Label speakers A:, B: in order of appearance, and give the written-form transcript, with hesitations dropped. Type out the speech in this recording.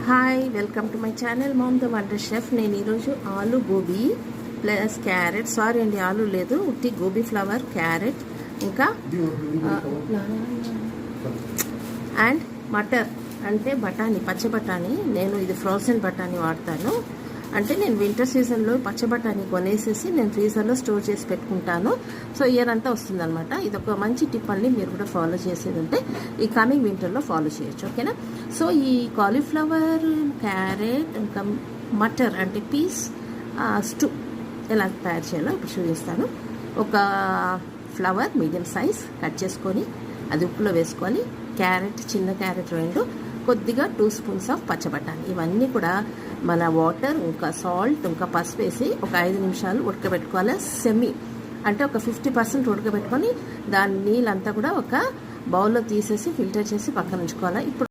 A: Hi, welcome to my channel ma'am the wonder chef. నేను ఈరోజు ఆలు గోబీ ప్లస్ క్యారెట్, సారీ అండి ఆలు లేదు, ఉట్టి గోబీ ఫ్లవర్, క్యారెట్ ఇంకా అండ్ మటర్ అంటే బఠానీ, పచ్చ బఠానీ. నేను ఇది ఫ్రోజన్ బఠానీ వాడతాను. అంటే నేను వింటర్ సీజన్లో పచ్చ బఠానీ కొనేసేసి నేను ఫ్రీజర్లో స్టోర్ చేసి పెట్టుకుంటాను. సో ఇయర్ అంతా వస్తుందన్నమాట. ఇది ఒక మంచి టిప్ అండి, మీరు కూడా ఫాలో చేసేది ఉంటే ఈ కమింగ్ వింటర్లో ఫాలో చేయొచ్చు. ఓకేనా? సో ఈ కాలీఫ్లవర్, క్యారెట్ ఇంకా మటర్ అంటే పీస్ స్టూ ఎలా తయారు చేయాలో ఇప్పుడు చూపిస్తాను. ఒక ఫ్లవర్ మీడియం సైజ్ కట్ చేసుకొని అది ఉప్పులో వేసుకొని, క్యారెట్ చిన్న క్యారెట్ 2, కొద్దిగా 2 స్పూన్స్ ఆఫ్ పచ్చబటాని, ఇవన్నీ కూడా మన వాటర్ ఇంకా సాల్ట్ ఇంకా పసుపు వేసి ఒక 5 నిమిషాలు ఉడకబెట్టుకోవాలి. సెమీ అంటే ఒక 50% ఉడకబెట్టుకొని దాని నీళ్ళంతా కూడా ఒక బౌల్లో తీసేసి ఫిల్టర్ చేసి పక్కన ఉంచుకోవాలి. ఇప్పుడు